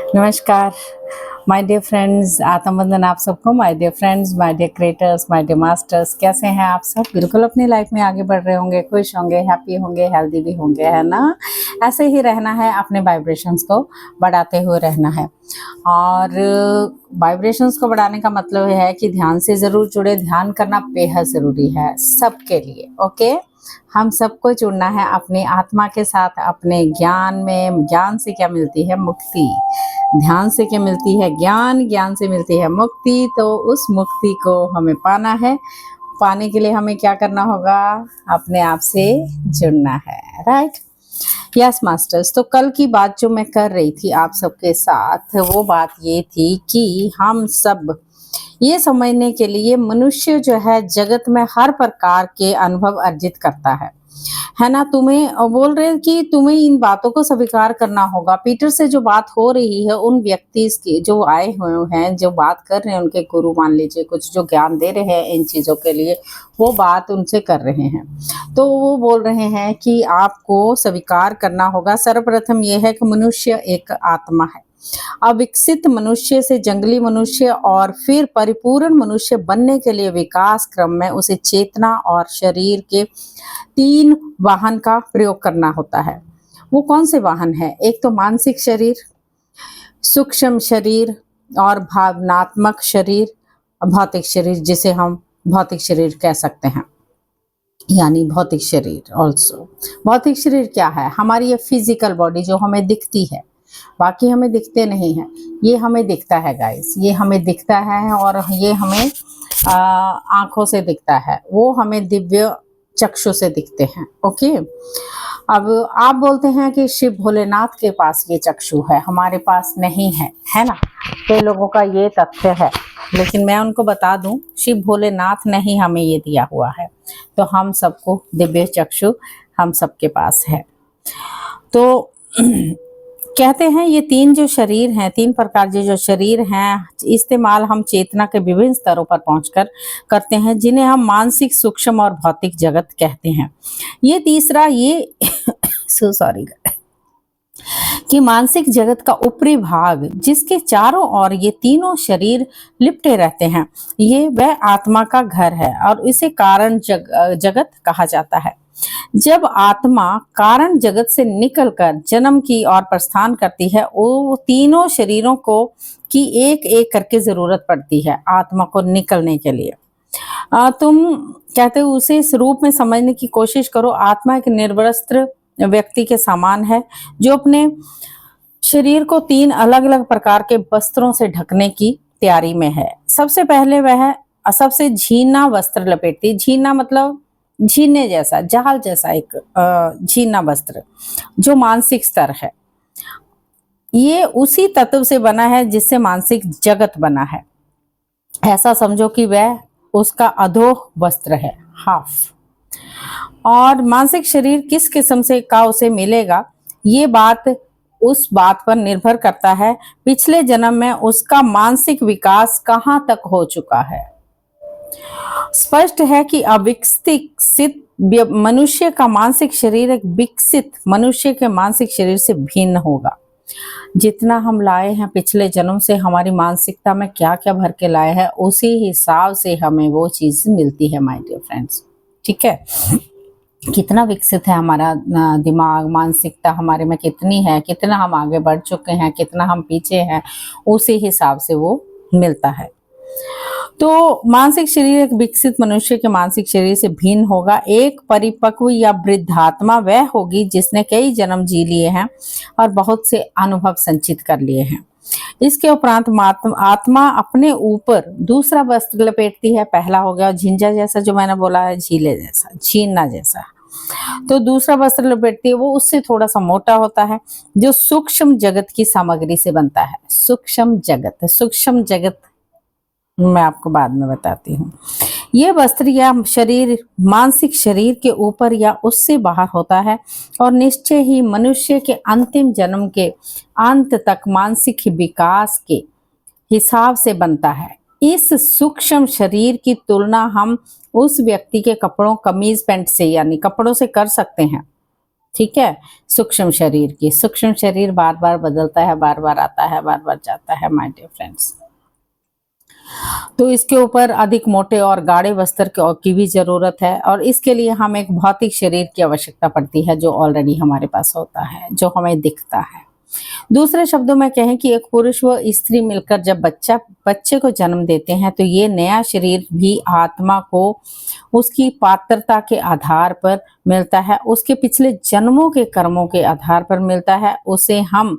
नमस्कार my dear friends, आत्म वंदन आप सबको। My dear friends, my dear creators, my dear masters, कैसे हैं आप सब? बिल्कुल अपनी लाइफ में आगे बढ़ रहे होंगे, खुश होंगे, हैप्पी होंगे, हेल्दी भी होंगे, है ना? ऐसे ही रहना है, अपने वाइब्रेशंस को बढ़ाते हुए रहना है। और वाइब्रेशंस को बढ़ाने का मतलब है कि ध्यान से ज़रूर जुड़े। ध्यान करना बेहद ज़रूरी है सबके लिए। ओके, हम सबको जुड़ना है अपनी आत्मा के साथ, अपने ज्ञान में। ज्ञान से क्या मिलती है? मुक्ति। ध्यान से क्या मिलती है? ज्ञान। ज्ञान से मिलती है मुक्ति। तो उस मुक्ति को हमें पाना है। पाने के लिए हमें क्या करना होगा? अपने आप से जुड़ना है। राइट? Yes masters. तो कल की बात जो मैं कर रही थी आप सबके साथ, वो बात ये थी कि हम सब ये समझने के लिए, मनुष्य जो है जगत में हर प्रकार के अनुभव अर्जित करता है ना? तुम्हें बोल रहे हैं कि तुम्हें इन बातों को स्वीकार करना होगा। पीटर से जो बात हो रही है, उन व्यक्ति की जो आए हुए हैं, जो बात कर रहे हैं, उनके गुरु मान लीजिए, कुछ जो ज्ञान दे रहे हैं इन चीज़ों के लिए, वो बात उनसे कर रहे हैं। तो वो बोल रहे हैं कि आपको स्वीकार करना होगा। सर्वप्रथम ये है कि मनुष्य एक आत्मा है। अविकसित मनुष्य से जंगली मनुष्य और फिर परिपूर्ण मनुष्य बनने के लिए विकास क्रम में उसे चेतना और शरीर के 3 वाहन का प्रयोग करना होता है। वो कौन से वाहन है? एक तो मानसिक शरीर, सूक्ष्म शरीर और भावनात्मक शरीर, भौतिक शरीर, जिसे हम भौतिक शरीर कह सकते हैं, यानी भौतिक शरीर। ऑल्सो भौतिक शरीर क्या है? हमारी ये फिजिकल बॉडी जो हमें दिखती है, बाकी हमें दिखते नहीं है। ये हमें दिखता है गाइस, ये हमें दिखता है और ये हमें आंखों से दिखता है। वो हमें दिव्य चक्षु से दिखते हैं। ओके, अब आप बोलते हैं कि शिव भोलेनाथ के पास ये चक्षु है, हमारे पास नहीं है, है ना? कई लोगों का ये तथ्य है, लेकिन मैं उनको बता दूं, शिव भोलेनाथ ने ही हमें ये दिया हुआ है। तो हम सबको दिव्य चक्षु हम सबके पास है। तो कहते हैं ये 3 जो शरीर हैं, 3 प्रकार के जो शरीर हैं, इस्तेमाल हम चेतना के विभिन्न स्तरों पर पहुंचकर करते हैं, जिन्हें हम मानसिक, सूक्ष्म और भौतिक जगत कहते हैं। ये तीसरा ये सो सॉरी कि मानसिक जगत का ऊपरी भाग, जिसके चारों ओर ये तीनों शरीर लिपटे रहते हैं, ये वह आत्मा का घर है और इसे कारण जगत कहा जाता है। जब आत्मा कारण जगत से निकलकर जन्म की ओर प्रस्थान करती है, वो तीनों शरीरों को की एक एक करके जरूरत पड़ती है आत्मा को निकलने के लिए। तुम कहते हो उसे इस रूप में समझने की कोशिश करो। आत्मा एक निर्वस्त्र व्यक्ति के समान है, जो अपने शरीर को 3 अलग अलग प्रकार के वस्त्रों से ढकने की तैयारी में है। सबसे पहले वह सबसे झीना वस्त्र लपेटती। झीना मतलब झीने जैसा, जाल जैसा एक झीना वस्त्र, जो मानसिक स्तर है। ये उसी तत्व से बना है जिससे मानसिक जगत बना है। ऐसा समझो कि वह उसका अधोह वस्त्र है, हाफ। और मानसिक शरीर किस किस्म से का उसे मिलेगा, ये बात उस बात पर निर्भर करता है पिछले जन्म में उसका मानसिक विकास कहाँ तक हो चुका है। स्पष्ट है कि अविकसित मनुष्य का मानसिक शरीर एक विकसित मनुष्य के मानसिक शरीर से भिन्न होगा। जितना हम लाए हैं पिछले जन्म से, हमारी मानसिकता में क्या क्या भर के लाए हैं, उसी हिसाब से हमें वो चीज मिलती है माय डियर फ्रेंड्स। ठीक है, कितना विकसित है हमारा दिमाग, मानसिकता हमारे में कितनी है, कितना हम आगे बढ़ चुके हैं, कितना हम पीछे हैं, उसी हिसाब से वो मिलता है। तो मानसिक शरीर एक विकसित मनुष्य के मानसिक शरीर से भिन्न होगा। एक परिपक्व या वृद्धात्मा वह होगी जिसने कई जन्म जी लिए हैं और बहुत से अनुभव संचित कर लिए हैं। इसके उपरांत आत्मा अपने ऊपर दूसरा वस्त्र लपेटती है। पहला हो गया झिंझा जैसा, जो मैंने बोला है, झीले जैसा, झीना जैसा। तो दूसरा वस्त्र लपेटती है, वो उससे थोड़ा सा मोटा होता है, जो सूक्ष्म जगत की सामग्री से बनता है। सूक्ष्म जगत मैं आपको बाद में बताती हूँ। ये वस्त्र या शरीर मानसिक शरीर के ऊपर या उससे बाहर होता है और निश्चय ही मनुष्य के अंतिम जन्म के अंत तक मानसिक विकास के हिसाब से बनता है। इस सूक्ष्म शरीर की तुलना हम उस व्यक्ति के कपड़ों, कमीज पैंट से, यानी कपड़ों से कर सकते हैं ठीक है। सूक्ष्म शरीर की, सूक्ष्म शरीर बार बार बदलता है, बार बार आता है, बार बार जाता है माय डियर फ्रेंड्स। तो इसके ऊपर अधिक मोटे और गाढ़े वस्त्र की भी जरूरत है, और इसके लिए हम एक भौतिक शरीर की आवश्यकता पड़ती है जो ऑलरेडी हमारे पास होता है, जो हमें दिखता है। दूसरे शब्दों में कहें कि एक पुरुष व स्त्री मिलकर जब बच्चे को जन्म देते हैं तो ये नया शरीर भी आत्मा को उसकी पात्रता के आधार पर मिलता है, उसके पिछले जन्मों के कर्मों के आधार पर मिलता है। उसे हम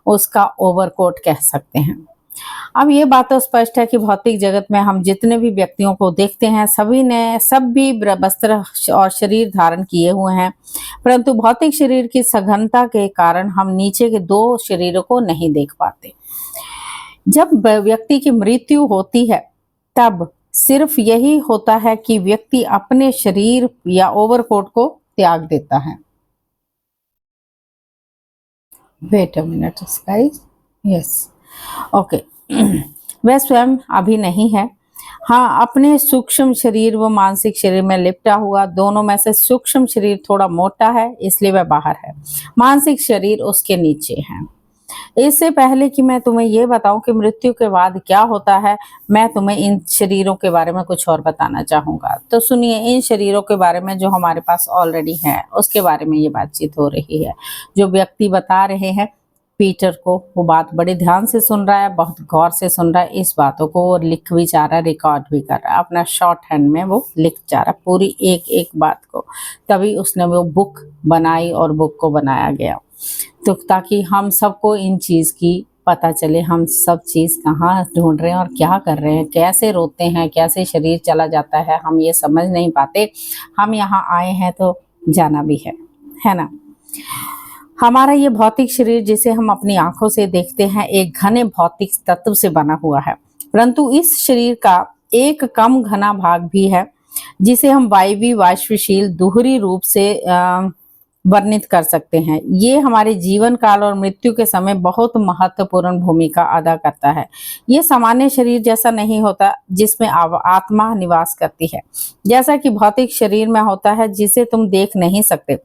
उसका ओवरकोट कह सकते हैं। अब ये बात तो स्पष्ट है कि भौतिक जगत में हम जितने भी व्यक्तियों को देखते हैं सब भी वस्त्र और शरीर धारण किए हुए हैं, परंतु भौतिक शरीर की सघनता के कारण हम नीचे के दो शरीरों को नहीं देख पाते। जब व्यक्ति की मृत्यु होती है तब सिर्फ यही होता है कि व्यक्ति अपने शरीर या ओवरकोट को त्याग देता है। Wait a minute guys, yes, okay. वह स्वयं अभी नहीं है, हाँ, अपने सूक्ष्म शरीर व मानसिक शरीर में लिपटा हुआ। दोनों में से सूक्ष्म शरीर थोड़ा मोटा है इसलिए वह बाहर है, मानसिक शरीर उसके नीचे है। इससे पहले कि मैं तुम्हें ये बताऊं कि मृत्यु के बाद क्या होता है, मैं तुम्हें इन शरीरों के बारे में कुछ और बताना चाहूंगा। तो सुनिए, इन शरीरों के बारे में जो हमारे पास ऑलरेडी है उसके बारे में ये बातचीत हो रही है। जो व्यक्ति बता रहे हैं पीटर को, वो बात बड़े ध्यान से सुन रहा है, बहुत गौर से सुन रहा है इस बातों को, और लिख भी जा रहा है, रिकॉर्ड भी कर रहा है, अपना शॉर्ट हैंड में वो लिख जा रहा है पूरी एक एक बात को। तभी उसने वो बुक बनाई और बुक को बनाया गया, तो ताकि हम सबको इन चीज़ की पता चले, हम सब चीज़ कहाँ ढूंढ रहे हैं और क्या कर रहे हैं, कैसे रोते हैं, कैसे शरीर चला जाता है, हम ये समझ नहीं पाते। हम यहाँ आए हैं तो जाना भी है ना। हमारा ये भौतिक शरीर जिसे हम अपनी आंखों से देखते हैं एक घने भौतिक तत्व से बना हुआ है, परंतु इस शरीर का एक कम घना भाग भी है जिसे हम वायवी वाष्पशील दोहरी रूप से वर्णित कर सकते हैं। ये हमारे जीवन काल और मृत्यु के समय बहुत महत्वपूर्ण भूमिका अदा करता है। ये सामान्य शरीर जैसा नहीं होता जिसमें आत्मा निवास करती है, जैसा कि भौतिक शरीर में होता है जिसे तुम देख नहीं सकते।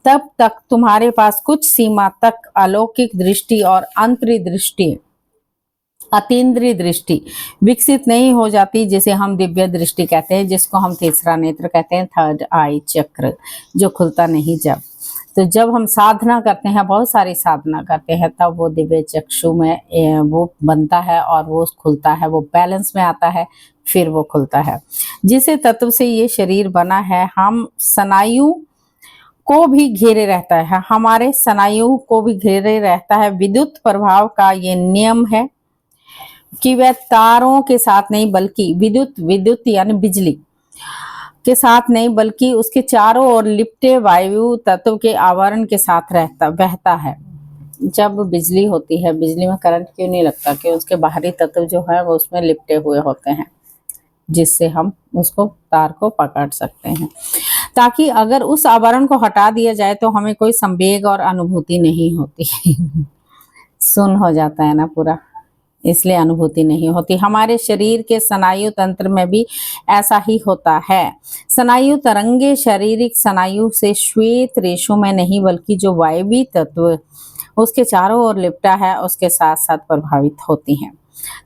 तब तक तुम्हारे पास कुछ सीमा तक अलौकिक दृष्टि और अंतर्दृष्टि, अतीन्द्रिय दृष्टि विकसित नहीं हो जाती, जिसे हम दिव्य दृष्टि कहते हैं, जिसको हम तीसरा नेत्र कहते हैं, थर्ड आई चक्र, जो खुलता नहीं तो जब हम साधना करते हैं, बहुत सारी साधना करते हैं, तब वो दिव्य चक्षु में वो बनता है और वो खुलता है, वो बैलेंस में आता है, फिर वो खुलता है। जिसे तत्व से ये शरीर बना है, हम स्नायु को भी घेरे रहता है, हमारे स्नायु को भी घेरे रहता है। विद्युत प्रभाव का ये नियम है कि वह तारों के साथ नहीं बल्कि विद्युत यानी बिजली के साथ नहीं बल्कि उसके चारों ओर लिपटे वायु तत्व के आवरण के साथ बहता है। जब बिजली होती है, बिजली में करंट क्यों नहीं लगता? कि उसके बाहरी तत्व जो है वो उसमें लिपटे हुए होते हैं, जिससे हम उसको तार को पकड़ सकते हैं, ताकि अगर उस आवरण को हटा दिया जाए तो हमें कोई संवेग और अनुभूति नहीं होती। सुन हो जाता है ना पूरा, इसलिए अनुभूति नहीं होती। हमारे शरीर के स्नायु तंत्र में भी ऐसा ही होता है। स्नायु तरंगे शारीरिक स्नायु से श्वेत रेशों में नहीं बल्कि जो वायवी तत्व उसके चारों ओर लिपटा है उसके साथ साथ प्रभावित होती हैं,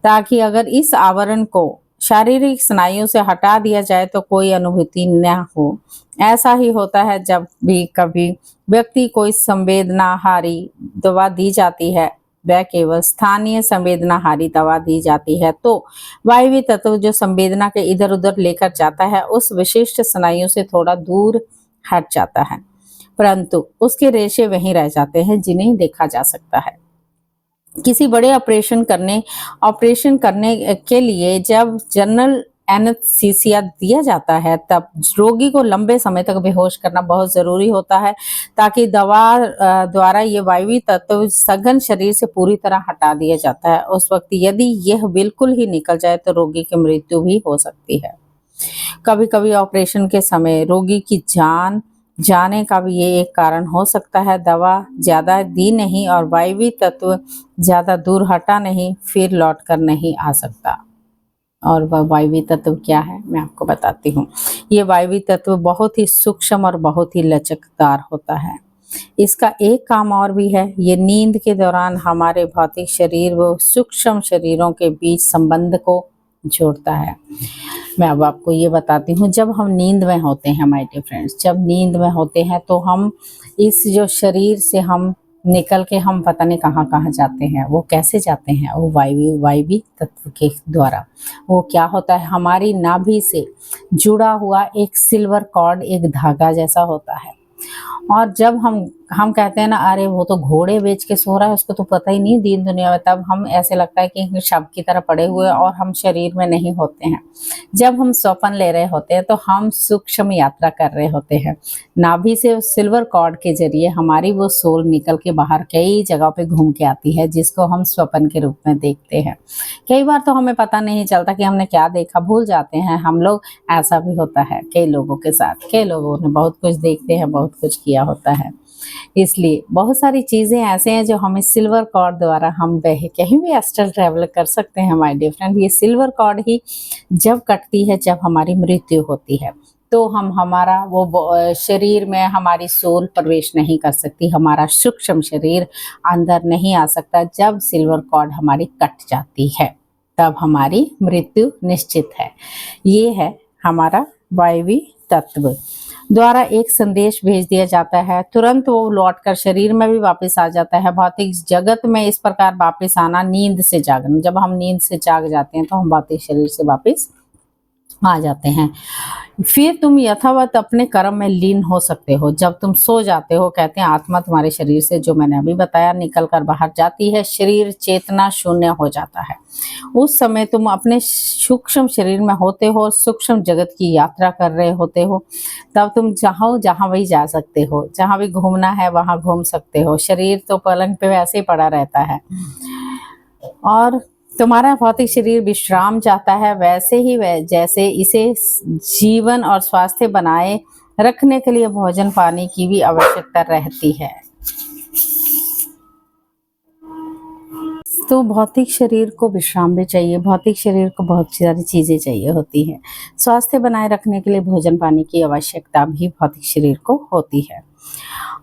ताकि अगर इस आवरण को शारीरिक स्नायु से हटा दिया जाए तो कोई अनुभूति न हो। ऐसा ही होता है जब भी कभी व्यक्ति कोई संवेदनाहारी दवा दी जाती है, वह केवल स्थानीय संवेदनाहारी दवा दी जाती है, तो वायवी तत्व जो संवेदना के इधर उधर लेकर जाता है उस विशिष्ट स्नायु से थोड़ा दूर हट जाता है, परंतु उसके रेशे वहीं रह जाते हैं जिन्हें देखा जा सकता है। किसी बड़े ऑपरेशन करने के लिए जब जनरल एनेस्थीसिया दिया जाता है तब रोगी को लंबे समय तक बेहोश करना बहुत जरूरी होता है, ताकि दवा द्वारा ये वायवी तत्व सघन शरीर से पूरी तरह हटा दिया जाता है। उस वक्त यदि यह बिल्कुल ही निकल जाए तो रोगी की मृत्यु भी हो सकती है। कभी कभी ऑपरेशन के समय रोगी की जान जाने का भी ये एक कारण हो सकता है। दवा ज्यादा दी नहीं और वायवी तत्व ज्यादा दूर हटा नहीं, फिर लौट कर नहीं आ सकता। और वह वायवी तत्व क्या है मैं आपको बताती हूँ। ये वायवी तत्व बहुत ही सूक्ष्म और बहुत ही लचकदार होता है। इसका एक काम और भी है, ये नींद के दौरान हमारे भौतिक शरीर व सूक्ष्म शरीरों के बीच संबंध को जोड़ता है। मैं अब आपको ये बताती हूँ, जब हम नींद में होते हैं माय डियर फ्रेंड्स, जब नींद में होते हैं तो हम इस जो शरीर से हम निकल के हम पता नहीं कहाँ कहाँ जाते हैं। वो कैसे जाते हैं? वो वायवी तत्व के द्वारा। वो क्या होता है, हमारी नाभि से जुड़ा हुआ एक सिल्वर कॉर्ड, एक धागा जैसा होता है। और जब हम कहते हैं ना, अरे वो तो घोड़े बेच के सो रहा है, उसको तो पता ही नहीं दीन दुनिया में, तब हम ऐसे लगता है कि शव की तरह पड़े हुए और हम शरीर में नहीं होते हैं। जब हम स्वप्न ले रहे होते हैं तो हम सूक्ष्म यात्रा कर रहे होते हैं। नाभि से उस सिल्वर कॉर्ड के जरिए हमारी वो सोल निकल के बाहर कई जगह पे घूम के आती है, जिसको हम स्वप्न के रूप में देखते हैं। कई बार तो हमें पता नहीं चलता कि हमने क्या देखा, भूल जाते हैं हम लोग। ऐसा भी होता है कई लोगों के साथ। कई लोगों ने बहुत कुछ देखते हैं, बहुत कुछ किया होता है। इसलिए बहुत सारी चीज़ें ऐसे हैं जो हमें सिल्वर कॉर्ड द्वारा हम कहीं भी एस्ट्रल ट्रैवल कर सकते हैं माय डियर फ्रेंड। ये सिल्वर कॉर्ड ही जब कटती है, जब हमारी मृत्यु होती है, तो हमारा वो शरीर में हमारी सोल प्रवेश नहीं कर सकती, हमारा सूक्ष्म शरीर अंदर नहीं आ सकता। जब सिल्वर कॉर्ड हमारी कट जाती है तब हमारी मृत्यु निश्चित है। ये है हमारा वायवी तत्व द्वारा एक संदेश भेज दिया जाता है, तुरंत वो लौटकर शरीर में भी वापस आ जाता है। भौतिक जगत में इस प्रकार वापस आना नींद से जागना। जब हम नींद से जाग जाते हैं तो हम भौतिक शरीर से वापस आ जाते हैं। फिर तुम यथावत अपने कर्म में लीन हो सकते हो। जब तुम सो जाते हो, कहते हैं आत्मा तुम्हारे शरीर से, जो मैंने अभी बताया, निकल कर बाहर जाती है। शरीर चेतना शून्य हो जाता है। उस समय तुम अपने सूक्ष्म शरीर में होते हो, सूक्ष्म जगत की यात्रा कर रहे होते हो। तब तुम जहाँ भी जा सकते हो, जहाँ भी घूमना है वहाँ घूम सकते हो। शरीर तो पलंग पे वैसे ही पड़ा रहता है और तुम्हारा भौतिक शरीर विश्राम चाहता है, वैसे ही जैसे इसे जीवन और स्वास्थ्य बनाए रखने के लिए भोजन पानी की भी आवश्यकता रहती है। तो भौतिक शरीर को विश्राम भी चाहिए, भौतिक शरीर को बहुत सारी चीज़ें चाहिए होती हैं। स्वास्थ्य बनाए रखने के लिए भोजन पानी की आवश्यकता भी भौतिक शरीर को होती है।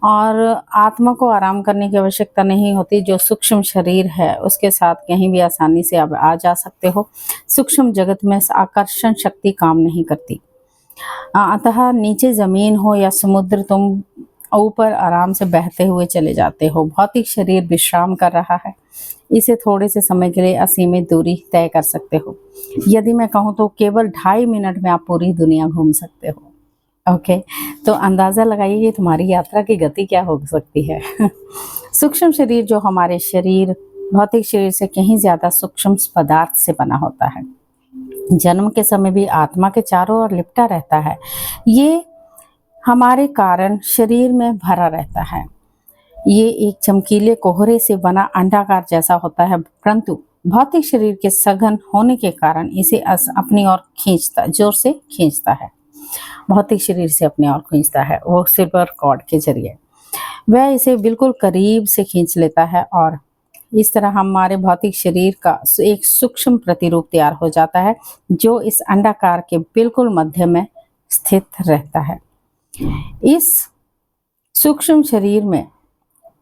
और आत्मा को आराम करने की आवश्यकता नहीं होती। जो सूक्ष्म शरीर है उसके साथ कहीं भी आसानी से अब आ जा सकते हो। सूक्ष्म जगत में आकर्षण शक्ति काम नहीं करती। अतः नीचे ज़मीन हो या समुद्र, तुम ऊपर आराम से बहते हुए चले जाते हो। भौतिक शरीर विश्राम कर रहा है, इसे थोड़े से समय के लिए असीमित दूरी तय कर सकते हो। यदि मैं कहूँ तो केवल 2.5 मिनट में आप पूरी दुनिया घूम सकते हो। ओके, तो अंदाज़ा लगाइए कि तुम्हारी यात्रा की गति क्या हो सकती है। सूक्ष्म शरीर, जो हमारे शरीर भौतिक शरीर से कहीं ज़्यादा सूक्ष्म पदार्थ से बना होता है, जन्म के समय भी आत्मा के चारों ओर लिपटा रहता है। ये हमारे कारण शरीर में भरा रहता है। ये एक चमकीले कोहरे से बना अंडाकार जैसा होता है, परंतु भौतिक शरीर के सघन होने के कारण इसे अपनी ओर जोर से खींचता है। भौतिक शरीर से अपनी ओर खींचता है वो सिल्वर कॉर्ड के जरिए। वह इसे बिल्कुल करीब से खींच लेता है और इस तरह हमारे भौतिक शरीर का एक सूक्ष्म प्रतिरूप तैयार हो जाता है, जो इस अंडाकार के बिल्कुल मध्य में स्थित रहता है। इस सूक्ष्म शरीर में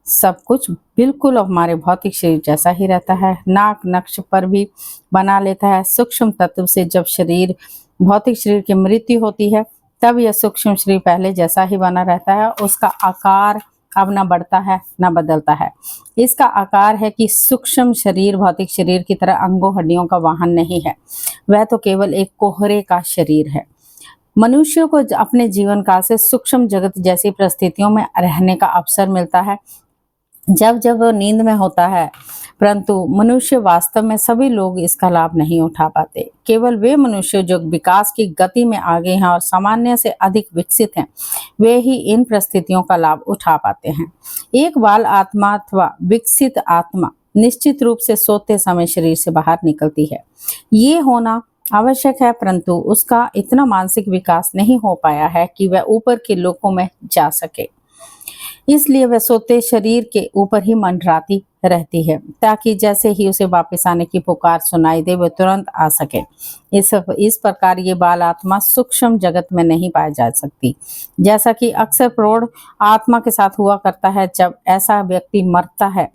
सब कुछ बिल्कुल हमारे भौतिक शरीर जैसा ही रहता है। नाक नक्श पर भी बना लेता है। सूक्ष्म तत्व से जब भौतिक शरीर की मृत्यु होती है, तब यह सूक्ष्म शरीर पहले जैसा ही बना रहता है। उसका आकार अब न बढ़ता है न बदलता है। इसका आकार है कि सूक्ष्म शरीर भौतिक शरीर की तरह अंगों हड्डियों का वाहन नहीं है, वह तो केवल एक कोहरे का शरीर है। मनुष्य को अपने जीवन काल से सूक्ष्म जगत जैसी परिस्थितियों में रहने का अवसर मिलता है जब वो नींद में होता है, परंतु मनुष्य वास्तव में सभी लोग इसका लाभ नहीं उठा पाते। केवल वे मनुष्य जो विकास की गति में आगे हैं और सामान्य से अधिक विकसित हैं, वे ही इन परिस्थितियों का लाभ उठा पाते हैं। एक बाल आत्मा अथवा विकसित आत्मा निश्चित रूप से सोते समय शरीर से बाहर निकलती है। ये होना आवश्यक है, परंतु उसका इतना मानसिक विकास नहीं हो पाया है कि वह ऊपर के लोकों में जा सके। इसलिए वह सोते शरीर के ऊपर ही मंडराती रहती है, ताकि जैसे ही उसे वापस आने की पुकार सुनाई दे वो तुरंत आ सके। इस प्रकार ये बाल आत्मा सूक्ष्म जगत में नहीं पाई जा सकती, जैसा कि अक्सर प्रौढ़ आत्मा के साथ हुआ करता है। जब ऐसा व्यक्ति मरता है,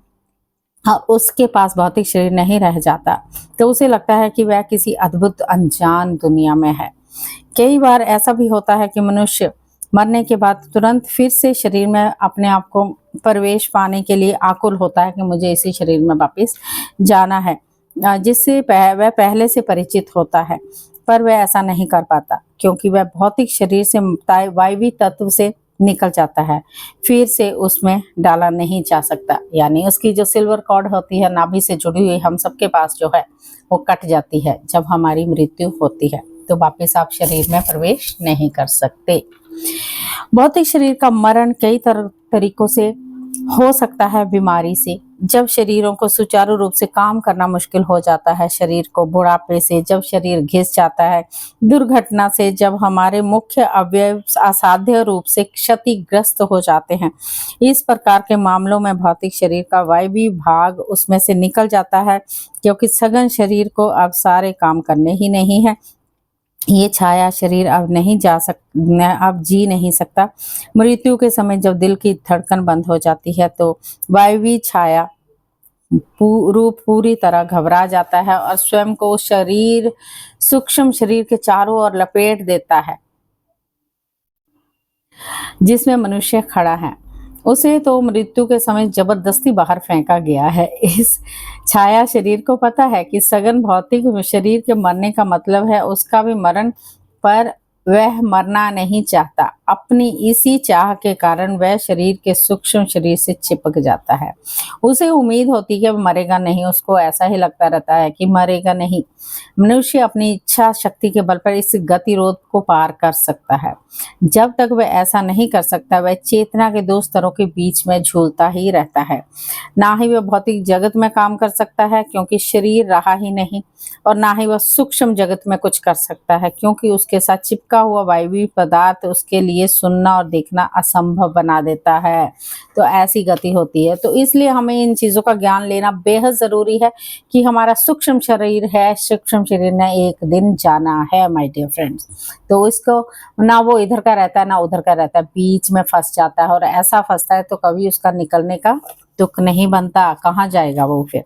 हाँ, उसके पास भौतिक शरीर नहीं रह जाता, तो उसे लगता है कि वह किसी अद्भुत अनजान दुनिया में है। कई बार ऐसा भी होता है कि मनुष्य मरने के बाद तुरंत फिर से शरीर में अपने आप को प्रवेश पाने के लिए आकुल होता है कि मुझे इसी शरीर में वापस जाना है, जिससे वह पहले से परिचित होता है, पर वह ऐसा नहीं कर पाता क्योंकि वह भौतिक शरीर से वायवी तत्व से निकल जाता है, फिर से उसमें डाला नहीं जा सकता। यानी उसकी जो सिल्वर कॉर्ड होती है नाभि से जुड़ी हुई, हम सबके पास जो है वो कट जाती है जब हमारी मृत्यु होती है, तो वापस आप शरीर में प्रवेश नहीं कर सकते। भौतिक शरीर का मरण कई तरीकों से हो सकता है। बीमारी से, जब शरीरों को सुचारू रूप से काम करना मुश्किल हो जाता है शरीर को, बुढ़ापे से, जब शरीर घिस जाता है, दुर्घटना से, जब हमारे मुख्य अवयव असाध्य रूप से क्षतिग्रस्त हो जाते हैं। इस प्रकार के मामलों में भौतिक शरीर का वायवी भाग उसमें से निकल जाता है, क्योंकि सघन शरीर को अब सारे काम करने ही नहीं है। ये छाया शरीर अब जी नहीं सकता। मृत्यु के समय जब दिल की धड़कन बंद हो जाती है, तो वायवी छाया रूप पूरी तरह घबरा जाता है और स्वयं को सूक्ष्म शरीर के चारों ओर लपेट देता है जिसमें मनुष्य खड़ा है। उसे तो मृत्यु के समय जबरदस्ती बाहर फेंका गया है। इस छाया शरीर को पता है कि सघन भौतिक शरीर के मरने का मतलब है उसका भी मरण, पर वह मरना नहीं चाहता। अपनी इसी चाह के कारण वह शरीर के सूक्ष्म शरीर से चिपक जाता है। उसे उम्मीद होती है वह मरेगा नहीं, उसको ऐसा ही लगता रहता है कि मरेगा नहीं। मनुष्य अपनी इच्छा शक्ति के बल पर इस गतिरोध को पार कर सकता है। जब तक वह ऐसा नहीं कर सकता, वह चेतना के दो स्तरों के बीच में झूलता ही रहता है। ना ही वह भौतिक जगत में काम कर सकता है क्योंकि शरीर रहा ही नहीं, और ना ही वह सूक्ष्म जगत में कुछ कर सकता है क्योंकि उसके साथ चिपका हुआ वायवीय पदार्थ उसके लिए सुनना और देखना असंभव बना देता है। तो ऐसी गति होती है। तो इसलिए हमें इन चीजों का ज्ञान लेना बेहद जरूरी है कि हमारा सूक्ष्म शरीर है, सूक्ष्म शरीर ने एक दिन जाना है माय डियर फ्रेंड्स। तो इसको ना वो इधर का रहता है ना उधर का रहता है, बीच में फंस जाता है, और ऐसा फंसता है तो कभी उसका निकलने का तुक नहीं बनता। कहाँ जाएगा वो फिर?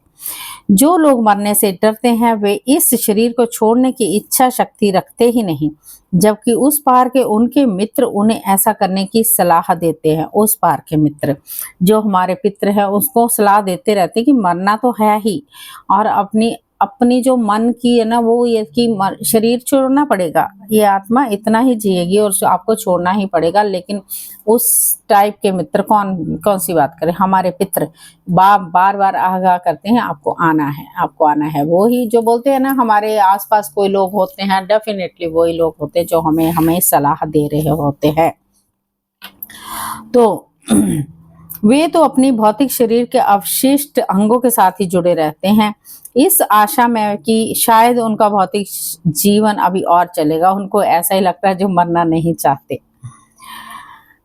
जो लोग मरने से डरते हैं वे इस शरीर को छोड़ने की इच्छा शक्ति रखते ही नहीं, जबकि उस पार के उनके मित्र उन्हें ऐसा करने की सलाह देते हैं। उस पार के मित्र जो हमारे पित्र हैं उसको सलाह देते रहते हैं कि मरना तो है ही, और अपनी अपनी जो मन की है ना वो ये कि शरीर छोड़ना पड़ेगा, ये आत्मा इतना ही जिएगी और आपको छोड़ना ही पड़ेगा। लेकिन उस टाइप के मित्र कौन सी बात करें, हमारे पित्र बार बार आगाह करते हैं आपको आना है, आपको आना है। वो ही जो बोलते हैं ना, हमारे आसपास कोई लोग होते हैं, डेफिनेटली वही लोग होते हैं जो हमें सलाह दे रहे होते हैं। तो वे तो अपनी भौतिक शरीर के अवशिष्ट अंगों के साथ ही जुड़े रहते हैं, इस आशा में कि शायद उनका भौतिक जीवन अभी और चलेगा। उनको ऐसा ही लगता है जो मरना नहीं चाहते,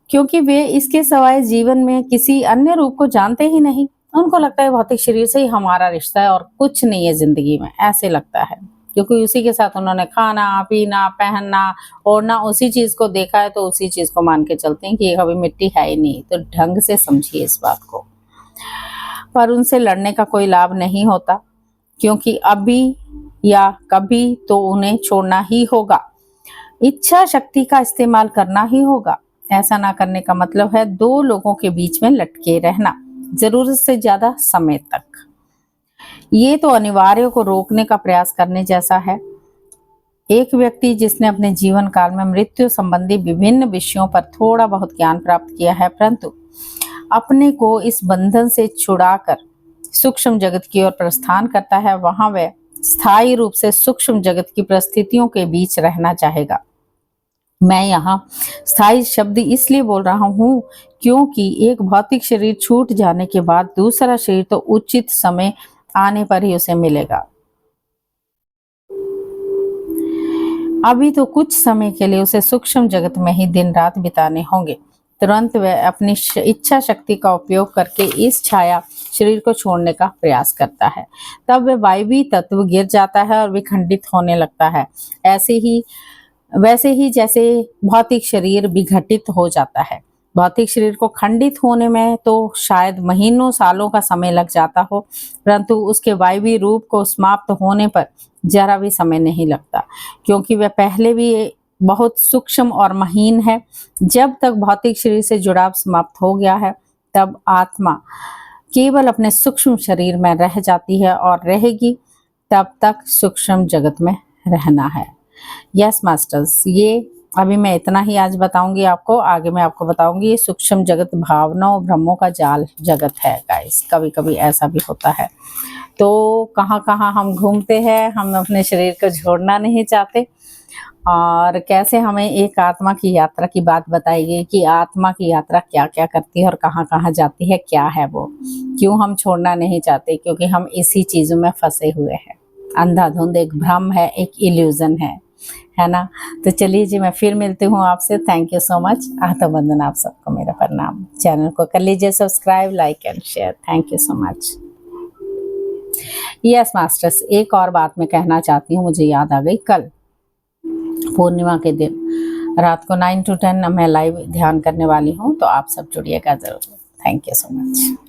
क्योंकि वे इसके सिवाय जीवन में किसी अन्य रूप को जानते ही नहीं। उनको लगता है भौतिक शरीर से ही हमारा रिश्ता है और कुछ नहीं है जिंदगी में, ऐसे लगता है, क्योंकि उसी के साथ उन्होंने खाना पीना पहनना ओढ़ना उसी चीज को देखा है, तो उसी चीज को मान के चलते हैं कि ये कभी मिट्टी है ही नहीं। तो ढंग से समझिए इस बात को। पर उनसे लड़ने का कोई लाभ नहीं होता, क्योंकि अभी या कभी तो उन्हें छोड़ना ही होगा, इच्छा शक्ति का इस्तेमाल करना ही होगा। ऐसा ना करने का मतलब है दो लोगों के बीच में लटके रहना जरूरत से ज्यादा समय तक। ये तो अनिवार्य को रोकने का प्रयास करने जैसा है। एक व्यक्ति जिसने अपने जीवन काल में मृत्यु संबंधी विभिन्न विषयों पर थोड़ा बहुत ज्ञान प्राप्त किया है, परंतु अपने को इस बंधन से छुड़ाकर सूक्ष्म जगत की ओर प्रस्थान करता है, वहां वह स्थायी रूप से सूक्ष्म जगत की परिस्थितियों के बीच रहना चाहेगा। मैं यहाँ स्थायी शब्द इसलिए बोल रहा हूँ क्योंकि एक भौतिक शरीर छूट जाने के बाद दूसरा शरीर तो उचित समय आने पर ही उसे मिलेगा। अभी तो कुछ समय के लिए उसे सूक्ष्म जगत में ही दिन रात बिताने होंगे। तुरंत वह अपनी इच्छा शक्ति का उपयोग करके इस छाया शरीर को छोड़ने का प्रयास करता है। तब वह वायवी तत्व गिर जाता है और विखंडित होने लगता है। वैसे ही जैसे भौतिक शरीर विघटित हो जाता है। भौतिक शरीर को खंडित होने में तो शायद महीनों सालों का समय लग जाता हो, परंतु उसके वायवी रूप को समाप्त होने पर जरा भी समय नहीं लगता, क्योंकि वह पहले भी बहुत सूक्ष्म और महीन है। जब तक भौतिक शरीर से जुड़ाव समाप्त हो गया है, तब आत्मा केवल अपने सूक्ष्म शरीर में रह जाती है और रहेगी। तब तक सूक्ष्म जगत में रहना है। यस मास्टर्स, ये अभी मैं इतना ही आज बताऊंगी आपको। आगे मैं आपको बताऊंगी ये सूक्ष्म जगत भावनाओं भ्रमों का जाल जगत है गाइस। कभी कभी ऐसा भी होता है। तो कहाँ कहाँ हम घूमते हैं, हम अपने शरीर को छोड़ना नहीं चाहते। और कैसे हमें एक आत्मा की यात्रा की बात बताई गई कि आत्मा की यात्रा क्या क्या करती है और कहाँ कहाँ जाती है, क्या है वो, क्यों हम छोड़ना नहीं चाहते, क्योंकि हम इसी चीज़ों में फंसे हुए हैं। अंधाधुंध एक भ्रम है, एक इल्यूजन है ना। तो चलिए जी, मैं फिर मिलती हूँ आपसे। Thank you so much. आत्म बंदन आप सबको मेरा प्रणाम। चैनल को कर लीजिए subscribe, like and share. Thank you so much. Yes masters, एक और बात मैं कहना चाहती हूँ, मुझे याद आ गई। कल पूर्णिमा के दिन रात को 9 to 10 मैं लाइव ध्यान करने वाली हूँ, तो आप सब जुड़िएगा जरूर। Thank you so much.